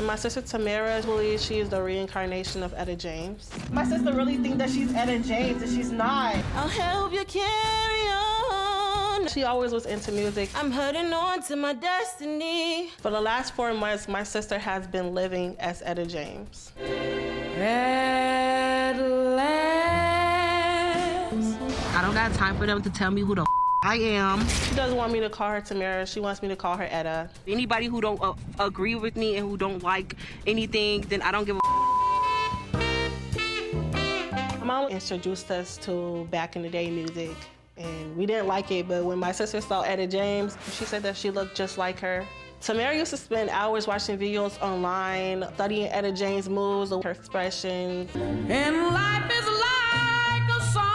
And my sister Tamera believes she is the reincarnation of Etta James. My sister really thinks that she's Etta James, and she's not. I'll help you carry on. She always was into music. I'm heading on to my destiny. For the last 4 months, my sister has been living as Etta James. At last. I don't got time for them to tell me who the I am. She doesn't want me to call her Tamera. She wants me to call her Etta. Anybody who don't agree with me and who don't like anything, then I don't give a My mom introduced us to back in the day music, and we didn't like it, but when my sister saw Etta James, she said that she looked just like her. Tamera used to spend hours watching videos online, studying Etta James' moves, her expressions. And life is like a song.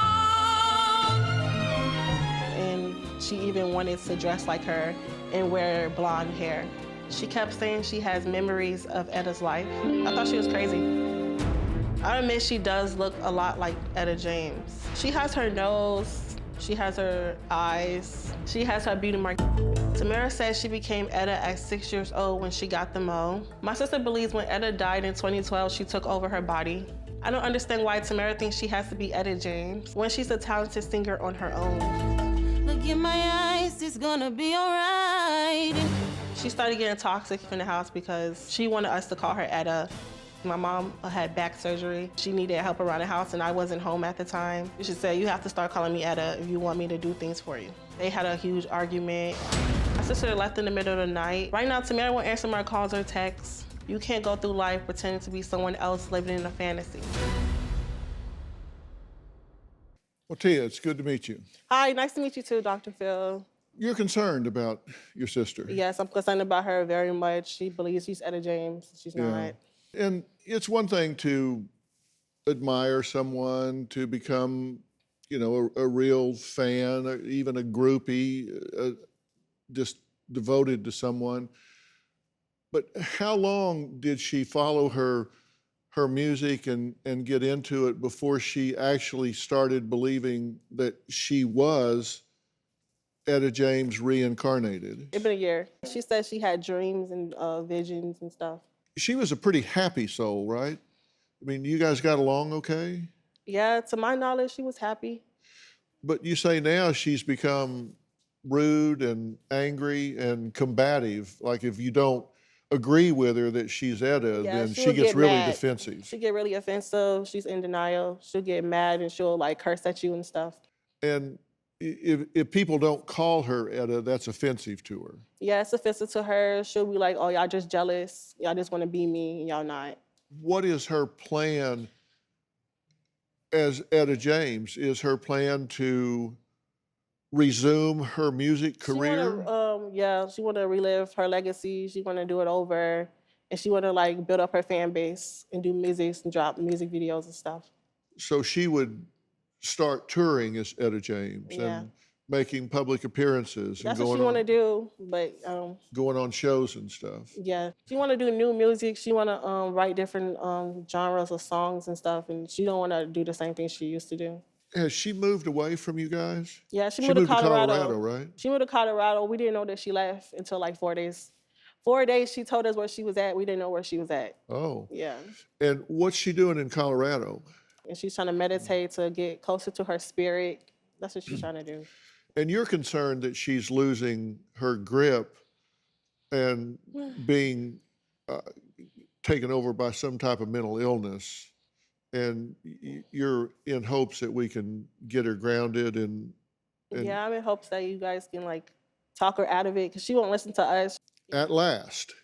And she even wanted to dress like her and wear blonde hair. She kept saying she has memories of Etta's life. I thought she was crazy. I admit she does look a lot like Etta James. She has her nose, she has her eyes, she has her beauty mark. Tamera says she became Etta at 6 years old when she got the mo. My sister believes when Etta died in 2012, she took over her body. I don't understand why Tamera thinks she has to be Etta James when she's a talented singer on her own. Look in my eyes, it's gonna be all right. She started getting toxic in the house because she wanted us to call her Etta. My mom had back surgery. She needed help around the house and I wasn't home at the time. She said, you have to start calling me Etta if you want me to do things for you. They had a huge argument. My sister left in the middle of the night. Right now, Tamera won't answer my calls or texts. You can't go through life pretending to be someone else living in a fantasy. Well, Tia, it's good to meet you. Hi, nice to meet you too, Dr. Phil. You're concerned about your sister. Yes, I'm concerned about her very much. She believes she's Etta James. She's not. And it's one thing to admire someone, to become, you know, a real fan, or even a groupie, just devoted to someone. But how long did she follow her music and get into it before she actually started believing that she was Etta James reincarnated? It's been a year. She said she had dreams and visions and stuff. She was a pretty happy soul, right? I mean, you guys got along okay? Yeah, to my knowledge, she was happy. But you say now she's become rude and angry and combative. Like if you don't agree with her that she's Etta, then she gets really defensive. She get really offensive. She's in denial. She'll get mad and she'll like curse at you and stuff. And if people don't call her Etta, that's offensive to her. Yeah, it's offensive to her. She'll be like, oh, y'all just jealous. Y'all just want to be me and y'all not. What is her plan as Etta James? Is her plan to resume her music career? She want to relive her legacy. She want to do it over. And she want to like build up her fan base and do music and drop music videos and stuff. So she would start touring as Etta James and making public appearances. That's what she want to do, but going on shows and stuff. Yeah, she want to do new music. She want to write different genres of songs and stuff, and she don't want to do the same thing she used to do. Has she moved away from you guys? Yeah, she moved to Colorado. Right? She moved to Colorado. We didn't know that she left until like 4 days. 4 days she told us where she was at. We didn't know where she was at. Oh. Yeah. And what's she doing in Colorado? And she's trying to meditate to get closer to her spirit. That's what she's trying to do. And you're concerned that she's losing her grip and being taken over by some type of mental illness. And you're in hopes that we can get her grounded and yeah, I'm in hopes that you guys can like talk her out of it because she won't listen to us. At last,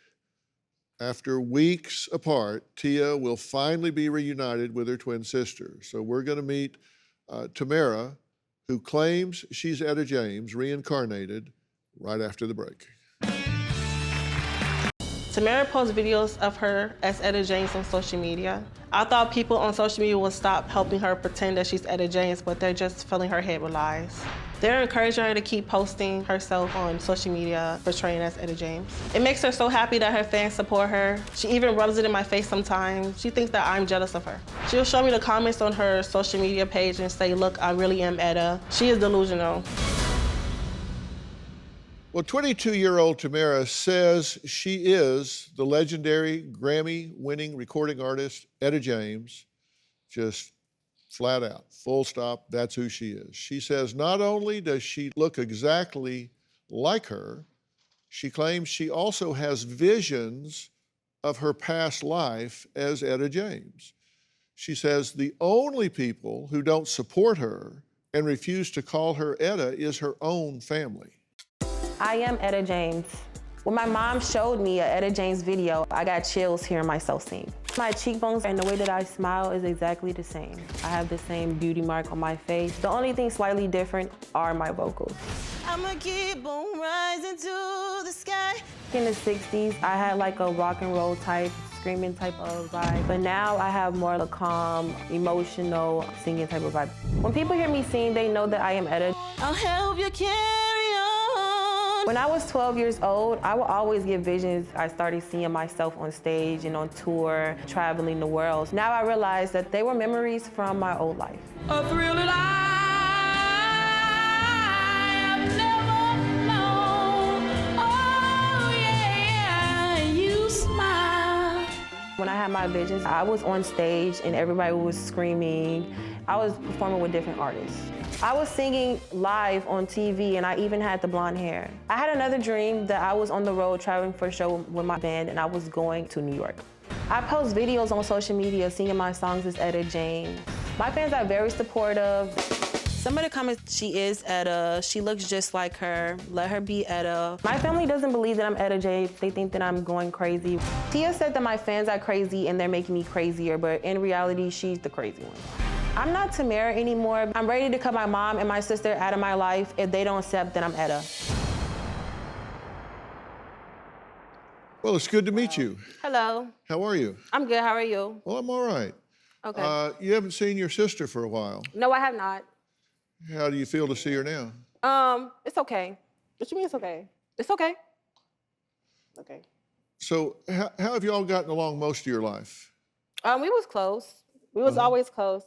after weeks apart, Tia will finally be reunited with her twin sister. So we're going to meet Tamera, who claims she's Etta James, reincarnated, right after the break. Tamera posts videos of her as Etta James on social media. I thought people on social media would stop helping her pretend that she's Etta James, but they're just filling her head with lies. They're encouraging her to keep posting herself on social media, portraying as Etta James. It makes her so happy that her fans support her. She even rubs it in my face sometimes. She thinks that I'm jealous of her. She'll show me the comments on her social media page and say, look, I really am Etta. She is delusional. Well, 22-year-old Tamera says she is the legendary Grammy-winning recording artist, Etta James. Just flat out, full stop, that's who she is. She says not only does she look exactly like her, she claims she also has visions of her past life as Etta James. She says the only people who don't support her and refuse to call her Etta is her own family. I am Etta James. When my mom showed me a Etta James video, I got chills hearing myself sing. My cheekbones and the way that I smile is exactly the same. I have the same beauty mark on my face. The only thing slightly different are my vocals. I'ma keep on rising to the sky. In the 60s, I had like a rock and roll type, screaming type of vibe. But now I have more of a calm, emotional, singing type of vibe. When people hear me sing, they know that I am Etta. I'll help you carry on. When I was 12 years old, I would always get visions. I started seeing myself on stage and on tour, traveling the world. Now I realize that they were memories from my old life. A thrill that I have never known. Oh yeah, you smile. When I had my visions, I was on stage and everybody was screaming. I was performing with different artists. I was singing live on TV and I even had the blonde hair. I had another dream that I was on the road traveling for a show with my band and I was going to New York. I post videos on social media singing my songs as Etta James. My fans are very supportive. Some of the comments, she is Etta, she looks just like her, let her be Etta. My family doesn't believe that I'm Etta James. They think that I'm going crazy. Tia said that my fans are crazy and they're making me crazier, but in reality, she's the crazy one. I'm not Tamera anymore. I'm ready to cut my mom and my sister out of my life if they don't accept that I'm Etta. Well, it's good to meet you. Hello, How are you? I'm good, how are you? Well, I'm all right. Okay. You haven't seen your sister for a while. No, I have not. How do you feel to see her now? It's okay. What you mean it's okay? It's okay. Okay. So how have you all gotten along most of your life? We was close. We was always close.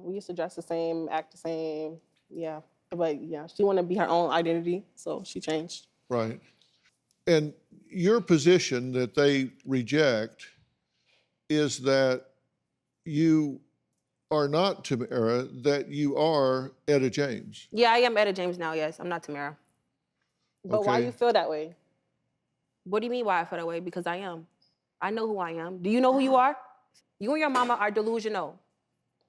We used to dress the same, act the same. Yeah. But yeah, she wanted to be her own identity, so she changed. Right. And your position that they reject is that you are not Tamera, that you are Etta James. Yeah, I am Etta James now, yes. I'm not Tamera. But why Okay. you feel that way? What do you mean why I feel that way? Because I am. I know who I am. Do you know who you are? You and your mama are delusional.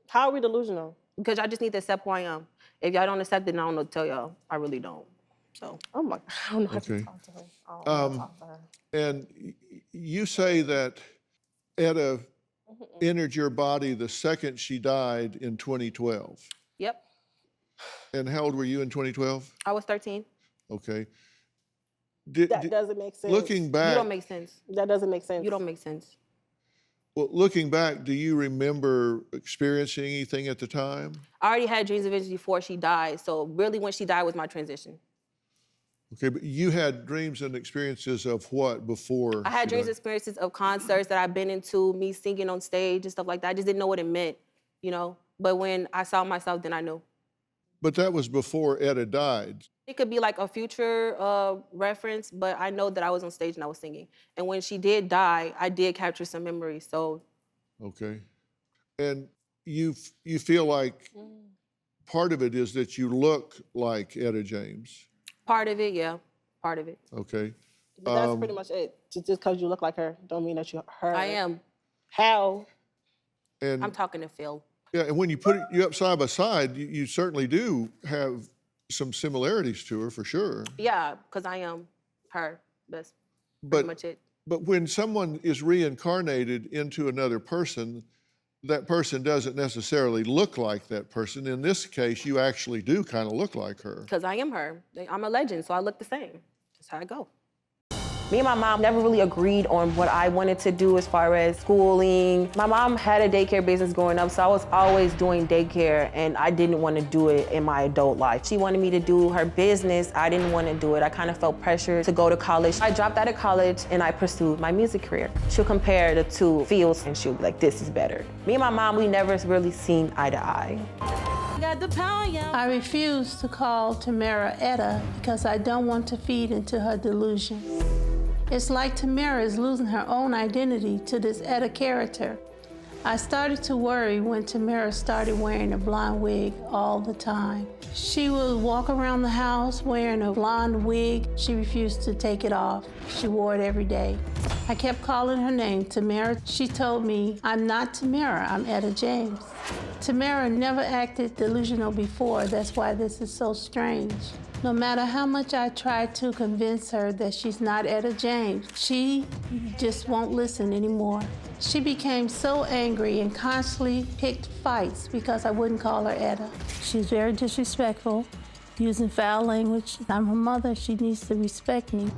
How are we delusional? Because y'all just need to accept who I am. If y'all don't accept it, then I don't know what to tell y'all. I really don't. So. Oh my, I don't know how Okay. to talk to her. I don't know how to talk to her. And you say that Etta entered your body the second she died in 2012. Yep. And how old were you in 2012? I was 13. Okay. That doesn't make sense. Looking back, You don't make sense. That doesn't make sense. You don't make sense. well, looking back, do you remember experiencing anything at the time? I already had dreams of visions before she died. So really when she died was my transition. Okay, but you had dreams and experiences of what before? I had she dreams, died? experiences of concerts that I've been into, me singing on stage and stuff like that. I just didn't know what it meant, you know? But when I saw myself, then I knew. But that was before Etta died. It could be like a future reference, but I know that I was on stage and I was singing. And when she did die, I did capture some memories, so. Okay. And you feel like part of it is that you look like Etta James. Part of it, yeah, part of it. Okay. But that's pretty much it. Just because you look like her, don't mean that you're her. I am. How? And I'm talking to Phil. yeah, and when you put you up side by side, you certainly do have some similarities to her for sure. Yeah, because I am her. That's pretty But much it. but when someone is reincarnated into another person, that person doesn't necessarily look like that person. In this case, you actually do kind of look like her. Because I am her. I'm a legend, so I look the same. That's how I go. Me and my mom never really agreed on what I wanted to do as far as schooling. My mom had a daycare business growing up, so I was always doing daycare, and I didn't want to do it in my adult life. She wanted me to do her business. I didn't want to do it. I kind of felt pressure to go to college. I dropped out of college, and I pursued my music career. She'll compare the two fields, and she'll be like, this is better. Me and my mom, we never really seen eye to eye. got the power, yeah. I refuse to call Tamera Etta because I don't want to feed into her delusion. It's like Tamera is losing her own identity to this Etta character. I started to worry when Tamera started wearing a blonde wig all the time. She would walk around the house wearing a blonde wig. She refused to take it off. She wore it every day. I kept calling her name, Tamera. She told me, I'm not Tamera, I'm Etta James. Tamera never acted delusional before. That's why this is so strange. No matter how much I tried to convince her that she's not Etta James, she just won't listen anymore. She became so angry and constantly picked fights because I wouldn't call her Etta. She's very disrespectful, using foul language. I'm her mother, she needs to respect me.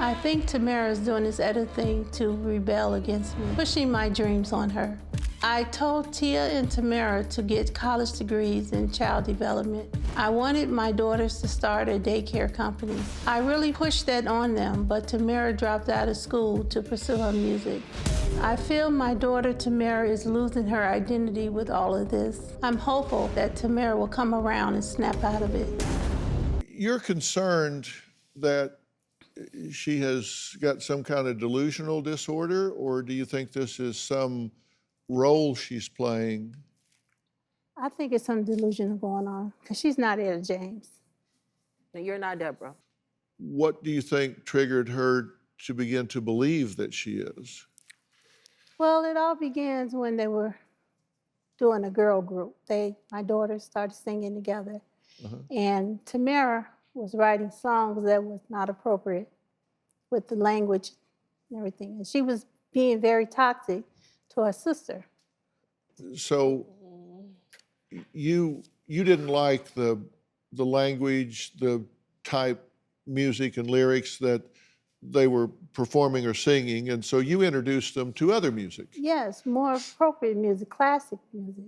I think Tamera is doing this Etta thing to rebel against me, pushing my dreams on her. I told Tia and Tamera to get college degrees in child development. I wanted my daughters to start a daycare company. I really pushed that on them, but Tamera dropped out of school to pursue her music. I feel my daughter Tamera is losing her identity with all of this. I'm hopeful that Tamera will come around and snap out of it. You're concerned that she has got some kind of delusional disorder, or do you think this is some role she's playing? I think it's some delusion going on, because she's not Etta James. And you're not Debra. What do you think triggered her to begin to believe that she is? Well, it all begins when they were doing a girl group. My daughters started singing together. And Tamera was writing songs that was not appropriate with the language and everything. And she was being very toxic to her sister. So you didn't like the language, the type music and lyrics that they were performing or singing, and so you introduced them to other music. Yes, more appropriate music, classic music.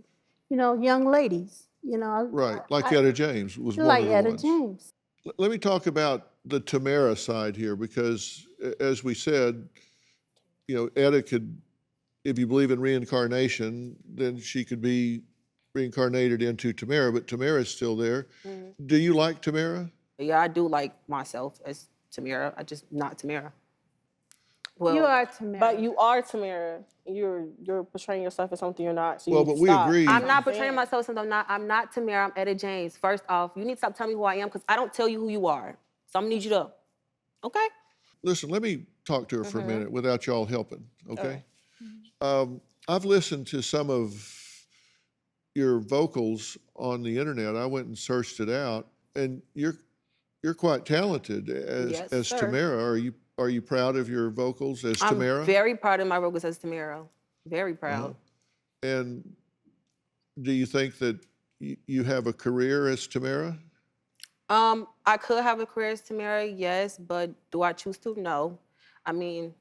You know, young ladies, you know. Right, like Etta James was one like of the Etta ones. James. Let me talk about the Tamera side here, because as we said, you know, Etta could, if you believe in reincarnation, then she could be reincarnated into Tamera, but Tamera's still there. Do you like Tamera? Yeah, I do like myself as Tamera. I just not Tamera. Well, You are Tamera. But you are Tamera. You're portraying yourself as something you're not. So you Well, need but to we stop. agree. I'm not portraying myself as something I'm not Tamera, I'm Etta James. First off, you need to stop telling me who I am, because I don't tell you who you are. So I'm gonna need you to, okay? Listen, let me talk to her for a minute without y'all helping, okay? I've listened to some of your vocals on the internet. I went and searched it out, and you're quite talented as Yes, sir. Tamera. Are you proud of your vocals as Tamera? I'm very proud of my vocals as Tamera. Very proud. And do you think that you have a career as Tamera? I could have a career as Tamera, yes, but do I choose to? No. I mean,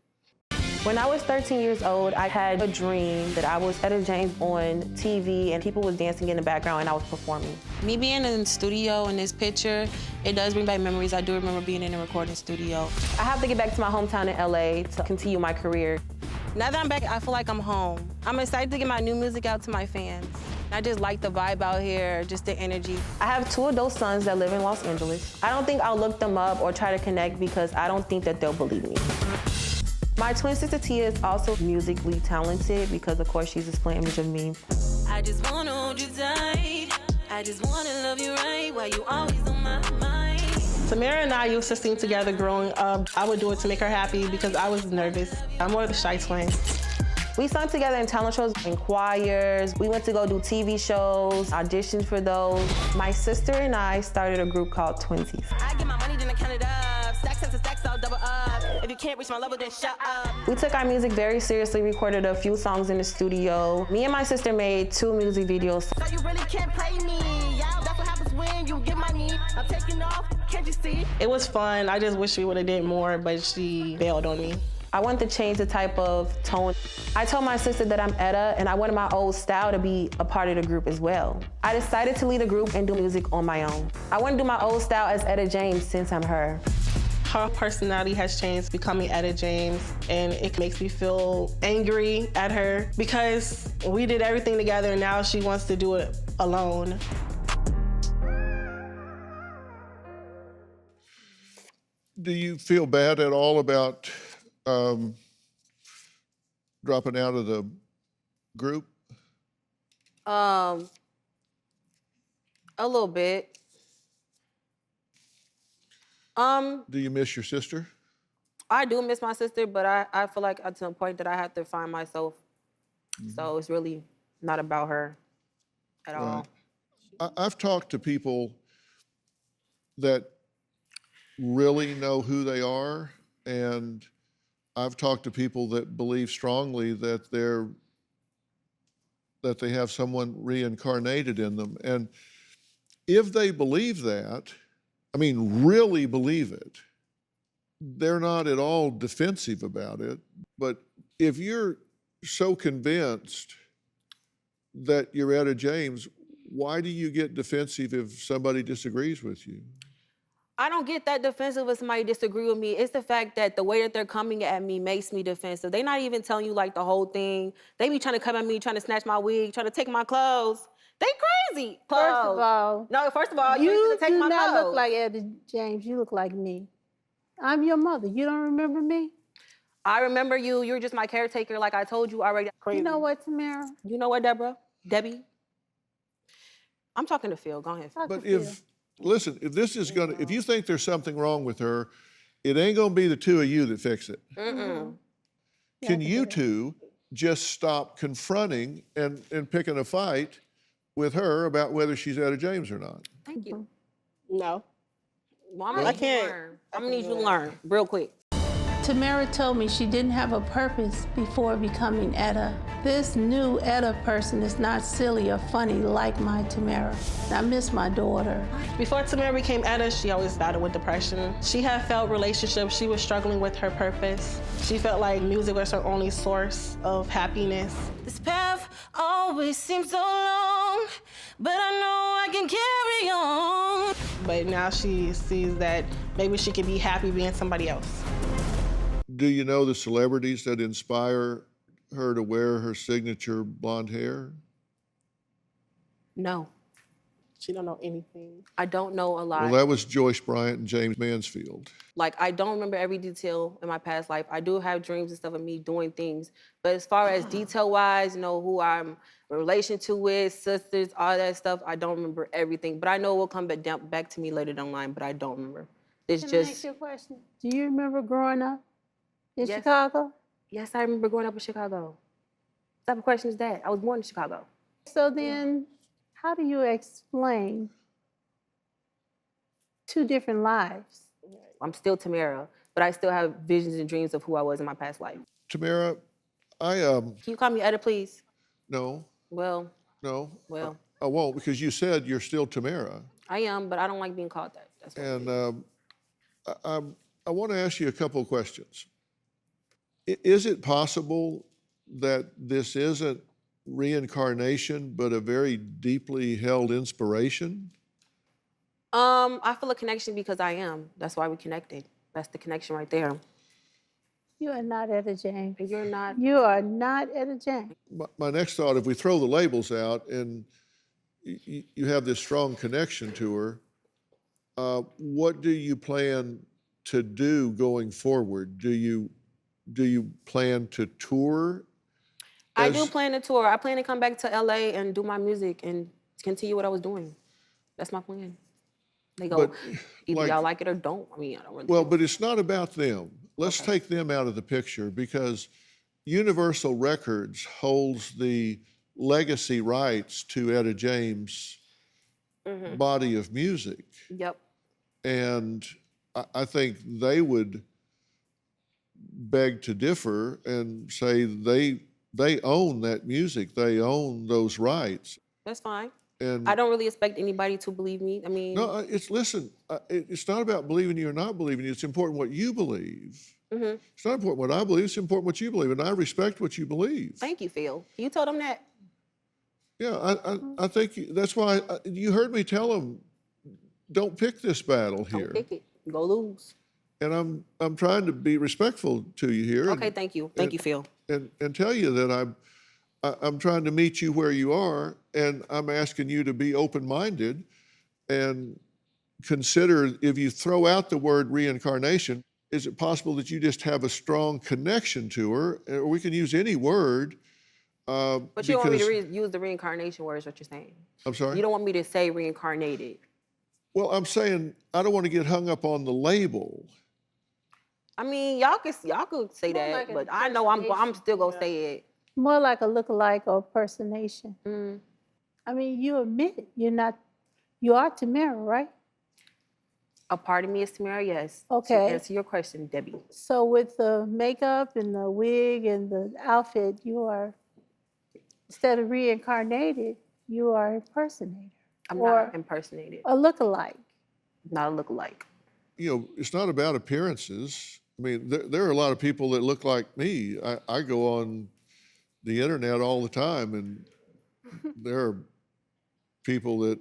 When I was 13 years old, I had a dream that I was Etta James on TV and people was dancing in the background and I was performing. Me being in the studio in this picture, it does bring back memories. I do remember being in a recording studio. I have to get back to my hometown in LA to continue my career. Now that I'm back, I feel like I'm home. I'm excited to get my new music out to my fans. I just like the vibe out here, just the energy. I have 2 adult sons that live in Los Angeles. I don't think I'll look them up or try to connect because I don't think that they'll believe me. My twin sister Tia is also musically talented because, of course, she's a split image of me. I just wanna hold you tight. I just wanna love you right while you always on my mind. Tamera and I used to sing together growing up. I would do it to make her happy because I was nervous. I'm more of the shy twin. We sung together in talent shows, in choirs. We went to go do TV shows, auditioned for those. My sister and I started a group called Twinsies. I get my money, then I count it up. Stacks and stacks, I'll double up. If you can't reach my level, then shut up. We took our music very seriously, recorded a few songs in the studio. Me and my sister made 2 music videos. So you really can't play me. Yeah, that's what happens when you get money. I'm taking off, can't you see? It was fun. I just wish we would have did more, but she bailed on me. I wanted to change the type of tone. I told my sister that I'm Etta and I wanted my old style to be a part of the group as well. I decided to lead a group and do music on my own. I want to do my old style as Etta James since I'm her. Her personality has changed, becoming Etta James, and it makes me feel angry at her because we did everything together and now she wants to do it alone. Do you feel bad at all about dropping out of the group? A little bit. Do you miss your sister? I do miss my sister, but I feel like at some point that I have to find myself. So it's really not about her at all. I've talked to people that really know who they are, and I've talked to people that believe strongly that they have someone reincarnated in them. And if they believe that, I mean, really believe it, they're not at all defensive about it. But if you're so convinced that you're Etta James, why do you get defensive if somebody disagrees with you? I don't get that defensive if somebody disagree with me. It's the fact that the way that they're coming at me makes me defensive. They're not even telling you like the whole thing. They be trying to come at me, trying to snatch my wig, trying to take my clothes. They crazy. First of all, No, first of all, you you take do my not clothes. look like Etta James. You look like me. I'm your mother. You don't remember me? I remember you. You're just my caretaker, like I told you already. You know what, Tamera? You know what, Debra? Debbie? I'm talking to Phil. Go ahead. But listen, if this is gonna, if you think there's something wrong with her, it ain't gonna be the two of you that fix it. Can you two just stop confronting and picking a fight with her about whether she's Etta James or not? Thank you. No. Well, I'm gonna need you to learn. I'm gonna need you to learn real quick. Tamera told me she didn't have a purpose before becoming Etta. This new Etta person is not silly or funny like my Tamera. I miss my daughter. Before Tamera became Etta, she always battled with depression. She had failed relationships. She was struggling with her purpose. She felt like music was her only source of happiness. This path always seems so long, but I know I can carry on. But now she sees that maybe she could be happy being somebody else. Do you know the celebrities that inspire her to wear her signature blonde hair? No, She don't know anything. I don't know a lot. Well, that was Joyce Bryant and James Mansfield. Like, I don't remember every detail in my past life. I do have dreams and stuff of me doing things. But as far as detail-wise, you know, who I'm in relation to with, sisters, all that stuff, I don't remember everything. But I know it will come back to me later down the line, but I don't remember. It's Can I ask just, you a question? Do you remember growing up in Yes. Chicago? yes, I remember growing up in Chicago. What type of question is that? I was born in Chicago. So then, how do you explain two different lives? I'm still Tamera, but I still have visions and dreams of who I was in my past life. Tamera, Can you call me Etta, please? no, Well, no. Well. I won't, because you said you're still Tamera. I am, but I don't like being called that. That's what And I want to ask you a couple of questions. Is it possible that this isn't reincarnation, but a very deeply held inspiration? I feel a connection because I am. That's why we connected. That's the connection right there. You are not Etta James. And you're not. You are not Etta James. My next thought, if we throw the labels out and you have this strong connection to her, what do you plan to do going forward? Do you plan to tour? I do plan to tour. I plan to come back to LA and do my music and continue what I was doing. That's my plan. They go, But, either like- y'all like it or don't. I mean, I don't really Well, care. but it's not about them. Let's take them out of the picture, because Universal Records holds the legacy rights to Etta James' body of music. Yep. And I think they would beg to differ and say they own that music. They own those rights. That's fine. And I don't really expect anybody to believe me. I mean, no, listen, it's not about believing you or not believing you. It's important what you believe. It's not important what I believe. It's important what you believe. And I respect what you believe. thank you, Phil. You told them that. Yeah, I think that's why you heard me tell them, don't pick this battle here. Don't pick it. Go lose. And I'm trying to be respectful to you here. Okay, thank you. Thank you, Phil. And tell you that I'm trying to meet you where you are, and I'm asking you to be open-minded and consider, if you throw out the word reincarnation, is it possible that you just have a strong connection to her? Or we can use any word. But you don't want me to use the reincarnation word is what you're saying. I'm sorry? You don't want me to say reincarnated. Well, I'm saying I don't want to get hung up on the label. I mean, y'all could say More that, like an but I know I'm still gonna say it. More like a lookalike or impersonation. Mm. I mean, you admit it. You are Tamera, right? A part of me is Tamera, yes. Okay. To answer your question, Debbie. So with the makeup and the wig and the outfit, you are, instead of reincarnated, you are impersonator. I'm or not impersonated. a lookalike. Not a lookalike. You know, it's not about appearances. I mean, there are a lot of people that look like me. I go on the internet all the time, and there are people that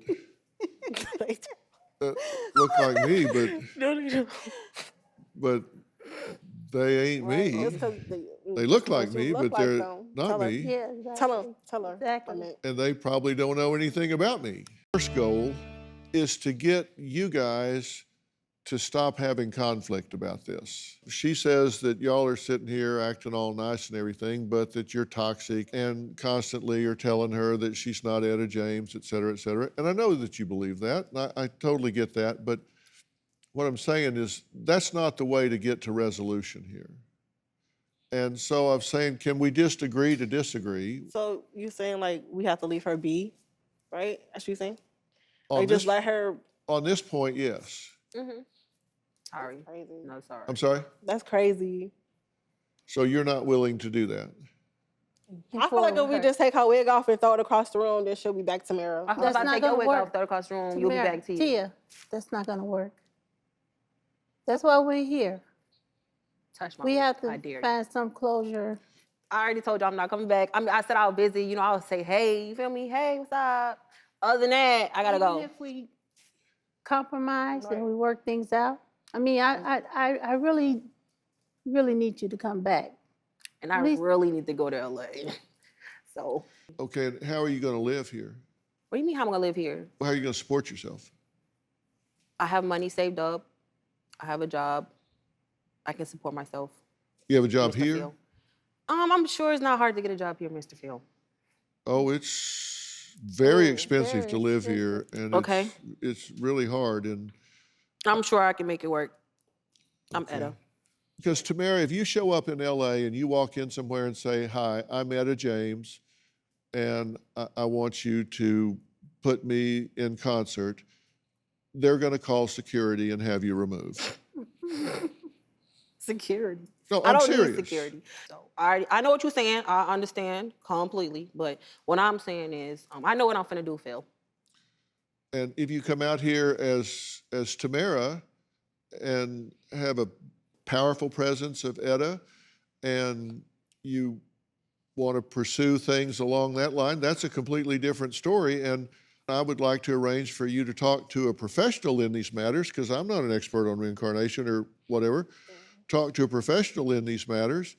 look like me, but they ain't me. They look like me, but they're not me. Yeah, exactly. Tell her. Exactly. And they probably don't know anything about me. First goal is to get you guys to stop having conflict about this. She says that y'all are sitting here acting all nice and everything, but that you're toxic and constantly are telling her that she's not Etta James, et cetera, et cetera. And I know that you believe that, and I totally get that, but what I'm saying is that's not the way to get to resolution here. And so I'm saying, can we just agree to disagree? So you saying like we have to leave her be, right? That's what you saying? On Like just this- let her. On this point, yes. Mm-hmm. Sorry. Crazy. No, sorry. I'm sorry? That's crazy. So you're not willing to do that? I feel like if we just take her wig off and throw it across the room, then she'll be back to Tamera. I feel That's like not take your gonna wig work. off, throw it across the room, you'll be Tamera, back to you. Tia, that's not gonna work. That's why we're here. Touch my We wig. have I to dare you. find some closure. I already told you I'm not coming back. I mean, I said I was busy. You know, I would say, hey, you feel me? Hey, what's up? Other than that, I gotta Even go. if we compromise and we work things out, I mean, I really need you to come back. And I at least- really need to go to LA. So, Okay, and how are you going to live here? what do you mean how I'm gonna live here? How are you going to support yourself? I have money saved up. I have a job. I can support myself. You have a job Mr. here? Phil. I'm sure it's not hard to get a job here, Mr. Phil. Oh, it's very expensive very to live here, and Okay. it's really hard. And I'm sure I can make it work. I'm Okay. Etta. because Tamera, if you show up in LA and you walk in somewhere and say, "Hi, I'm Etta James, and I want you to put me in concert," they're going to call security and have you removed. Security. No, I I'm don't serious. need security. So I know what you're saying. I understand completely. But what I'm saying is, I know what I'm finna do, Phil. And if you come out here as Tamera and have a powerful presence of Etta, and you want to pursue things along that line, that's a completely different story. And I would like to arrange for you to talk to a professional in these matters, because I'm not an expert on reincarnation or whatever. Talk to a professional in these matters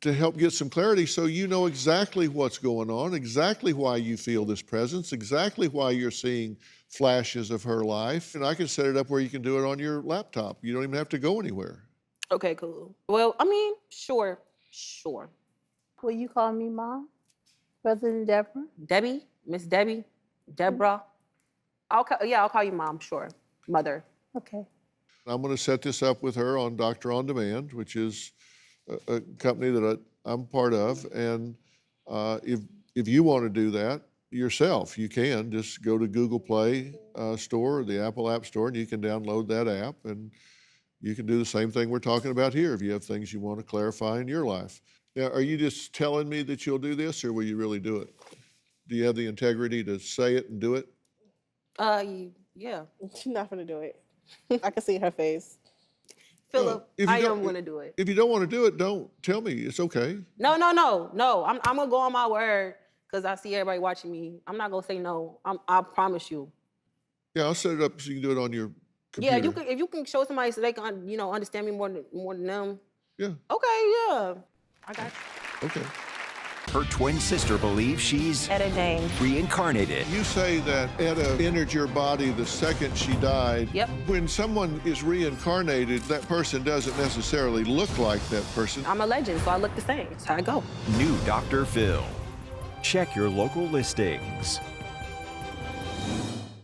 to help get some clarity so you know exactly what's going on, exactly why you feel this presence, exactly why you're seeing flashes of her life. And I can set it up where you can do it on your laptop. You don't even have to go anywhere. Okay, cool. Well, I mean, sure. Will you call me Mom, rather than Debra? Debbie, Miss Debbie, Debra. I'll call you Mom, sure. Mother. Okay. I'm going to set this up with her on Doctor On Demand, which is a company that I'm part of. And if you want to do that yourself, you can just go to Google Play Store or the Apple App Store, and you can download that app. And you can do the same thing we're talking about here if you have things you want to clarify in your life. Now, are you just telling me that you'll do this, or will you really do it? Do you have the integrity to say it and do it? Yeah. She's not gonna do it. I can see her face. Philip, if you I don't- am gonna do it. If you don't want to do it, don't tell me. It's okay. No. I'm gonna go on my word because I see everybody watching me. I'm not gonna say no. I promise you. Yeah, I'll set it up so you can do it on your computer. Yeah, if you can show somebody so they can, understand me more than them. Yeah, Okay, yeah. I got you. okay. Her twin sister believes she's Etta James. reincarnated. You say that Etta entered your body the second she died. Yep. When someone is reincarnated, that person doesn't necessarily look like that person. I'm a legend, so I look the same. That's how I go. New Dr. Phil. Check your local listings.